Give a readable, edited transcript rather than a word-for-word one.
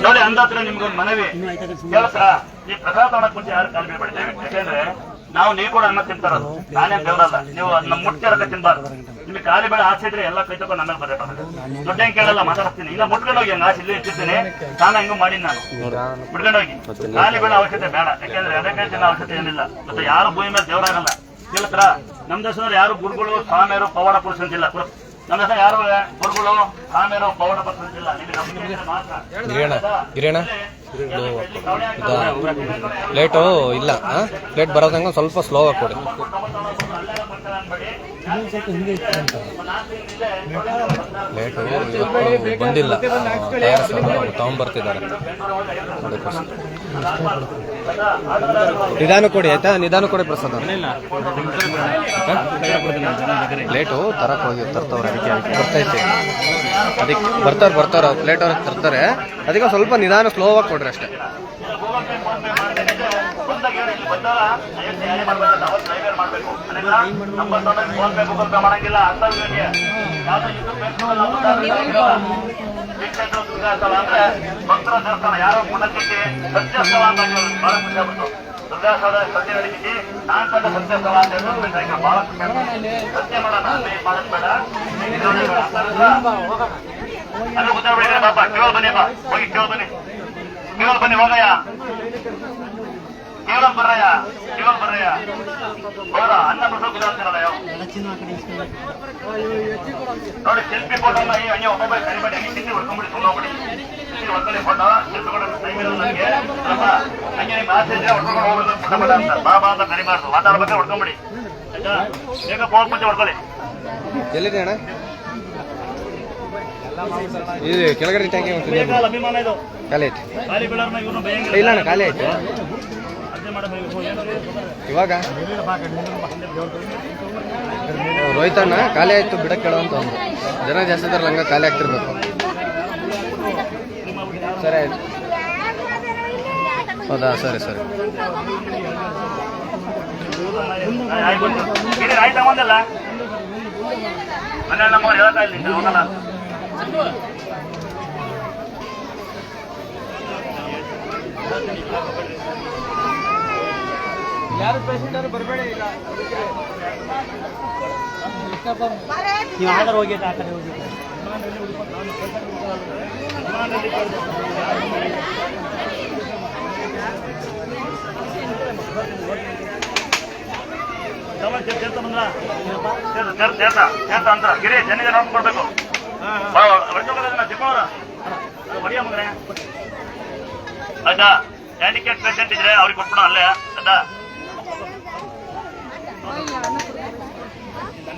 ನೋಡಿ ಅಂದಾತ್ರ ನಿಮ್ಗೊಂದು ಮನವಿ ಕೇಳ್ತಾರ ಈ ಪ್ರಸಾದ ತಗೊಳಕ್ ಮುಂಚೆ ಯಾರು ಕಾಲು ಬೀಳ್ಬೇಡಿ. ಯಾಕಂದ್ರೆ ನೀವು ಕೂಡ ಅನ್ನ ತಿಂತಾರದು, ನಾನೇನ್ ದೇವರಲ್ಲ. ನೀವು ನಮ್ಮ ಮುಟ್ಟಿ ತಿನ್ಬಾರ್ದು. ನಿಮ್ಗೆ ಖಾಲಿ ಬೇಡ ಆಸೆ ಇದ್ರೆ ಎಲ್ಲ ಕೈ ತಗೊಂಡು ನನ್ನ ಬರಬೇಕು. ದುಡ್ಡು ಹೆಂಗ್ ಕೇಳಲ್ಲ, ಮಾತಾಡ್ತೀನಿ. ಇಲ್ಲ ಮುಟ್ಕೊಂಡು ಹೋಗಿ ಹಂಗ ಆಸೆ ಇಲ್ಲಿ ಇಟ್ಟಿದ್ದೀನಿ, ನಾನು ಹೆಂಗೂ ಮಾಡೀನಿ. ನಾನು ಮುಟ್ಕೊಂಡು ಹೋಗಿ ಖಾಲಿ ಬೇಡ ಅವಶ್ಯಕತೆ ಬೇಡ. ಯಾಕಂದ್ರೆ ಅದಕ್ಕೆ ಜನ ಅವಶ್ಯಕತೆ ಏನಿಲ್ಲ. ಮತ್ತೆ ಯಾರು ಭೂಮಿ ಮೇಲೆ ದೇವರಾಗಲ್ಲ. ಕೇಳ್ತಾರ ನಮ್ಮ ದೇಶದಲ್ಲಿ ಯಾರು ಗುರುಗಳು ಸ್ವಾಮಿಯರು ಪವಾಡ ಪುರುಷ ಅಂತಿಲ್ಲ. ನಮ್ಮ ದೇಶ ಯಾರು ಗುರುಗಳು ಸ್ವಾಮಿಯರು ಪವಾಡ ಪುರುಷ ಅಂತಿಲ್ಲ. ಪ್ಲೇಟು ಇಲ್ಲ, ಪ್ಲೇಟ್ ಬರೋದಂಗ ಸ್ವಲ್ಪ ಸ್ಲೋ ಆಗಿ ಕೊಡಿ. ಪ್ಲೇಟು ಬಂದಿಲ್ಲ, ತಗೊಂಡ್ಬರ್ತಿದ್ದಾರೆ. ನಿಧಾನ ಕೊಡಿ ಆಯ್ತಾ, ನಿಧಾನ ಕೊಡಿ ಪ್ರಸಾದ. ಪ್ಲೇಟು ತರಕ್ ಹೋಗಿ ತರ್ತವ್ರೆ, ಅದಕ್ಕೆ ಬರ್ತೈತೆ. ಅದಕ್ಕೆ ಬರ್ತಾರ ಪ್ಲೇಟ್ ಅವ್ರಿಗೆ ತರ್ತಾರೆ. ಅದಕ್ಕೆ ಸ್ವಲ್ಪ ನಿಧಾನ ಸ್ಲೋ ಆಗಿ ಕೊಡ್ರಿ ಅಷ್ಟೇ. ಮಾಡಂಗಿಲ್ಲ ಅಂದ್ರೆ ಭಕ್ತರ ದೇವಸ್ಥಾನ ಯಾರೋ ಮುನ್ನಕ್ಕೆ ಸತ್ಯಸ್ಥಳ ಅಂತ ಬಹಳ ಖುಷಿ ಆಗ್ಬಿಟ್ಟು. ದುರ್ಗಾಸ್ಥಳ ಸತ್ಯ ನಡೀತಿ, ನಾನ್ ಕಂಡ ಸತ್ಯಸ್ಥಳ ಅಂತ ಹೇಳಿ ಬಹಳ ಖುಷಿ ಆಗ್ತದೆ. ಸತ್ಯ ಮಾಡೋಣ, ಮಾಡೋದ್ ಬೇಡ. ಅದು ಗೊತ್ತಾಗ್ಬಿಡಿದ್ರೆ ಪಾಪ ಕೇವಲ್ ಬನ್ನಿ, ಬಾ ಹೋಗಿ ಕೇವಲ್ ಬನ್ನಿ, ಕೇವಲ್ ಬನ್ನಿ, ಹೋಗಯ್ಯ, ಕೇವಲ್ ಬರ್ರಯ್ಯ, ಕೇವಲ್ ಬರ್ರಯ್ಯ, ಹೋರ ಅನ್ನ ಪ್ರಸಾದ ಗೊತ್ತಾಗ್ತಿರಲ್ಲ ಯಾವ ನೋಡಿ. ಸೆಲ್ಫಿ ಫೋಟೋ ಹಂಗೆ ಒಬ್ಬೊಬ್ಬ ಕರಿಬೇಡಿ, ಹಂಗೆ ತಿಂಡಿ ಹೊಡ್ಕೊಂಬಿಡಿ, ತುಂಬೋಗ್ಬಿಡಿ. ಹೊಡ್ಕೊಳ್ಳಿ ಫೋಟೋ ಸೆಲ್ಫಿಗಳು ಟೈಮ್ ಇರಲ್ಲ ನನಗೆ. ಹಂಗೆ ನಿಮ್ಗೆ ಆಸೆ ಇದ್ರೆ ಹೊಡ್ಕೊಂಡು ಹೋಗ್ಬಿಟ್ಟು ಫೋಟೋ ಬೇಡ ಅಂತ ಬಾಬಾ ಅಂತ ಕರಿಬಾರ್ದು. ಮಾತಾಡ್ಬೇಕಾದ್ರೆ ಹೊಡ್ಕೊಂಬಿಡಿ ಆಯ್ತಾ. ಬೇಗ ಹೋಗ್ ಮುಂಚೆ ಹೊಡ್ಕೊಳ್ಳಿ. ಎಲ್ಲಿದೆ ಅಣ್ಣ ಇದು ಕೆಳಗಡೆ ಟ್ಯಾಂಕಿ? ಅಭಿಮಾನ ಇದು ಖಾಲಿ ಆಯ್ತು. ಖಾಲಿ ಬೀಳೋರ್ನ ಇವ್ರನ್ನ ಭಯಂಕರ ಇಲ್ಲ ಅಣ್ಣ, ಖಾಲಿ ಆಯ್ತು ಇವಾಗ. ರೋಹಿತಣ್ಣ ಖಾಲಿ ಆಯ್ತು ಬಿಡಕ್ಕೆ ಕೇಳೋ ಅಂತ ಅಂದ್ರು. ಜನ ಜಾಸ್ತಿ ಇದಾರಲ್ಲ, ಹಂಗ ಖಾಲಿ ಆಗ್ತಿರ್ಬೇಕು. ಸರಿ ಆಯ್ತು, ಹೌದಾ, ಸರಿ ಸರಿ. ಆಯ್ತಾ ಒಂದಲ್ಲ ಮನೆ ನಮ್ಮವ್ರು ಹೇಳ್ತಾ ಇಲ್ಲ ಹೋಗಲ್ಲ. ಯಾರು ಪೇಷಂಟ್ ಬರಬೇಡಿ. ಈಗ ನೀವು ಆಧಾರ್ ಹೋಗಿ ಆ ಕಡೆ ಹೋಗಿ ಅಂತ ಗಿರಿ ಜನಿಗೆ ನೋಡ್ಕೊಡ್ಬೇಕು. ಚಿಕ್ಕವರ ಬಡಿಯ ಮಗನೇ ಆಯ್ತಾ. ಹ್ಯಾಂಡಿಕ್ಯಾಪ್ ಪೇಷಂಟ್ ಇದ್ರೆ ಅವ್ರಿಗೆ ಕೊಟ್ಬಿಡೋ ಅಲ್ಲೇ ಆಯ್ತಾ.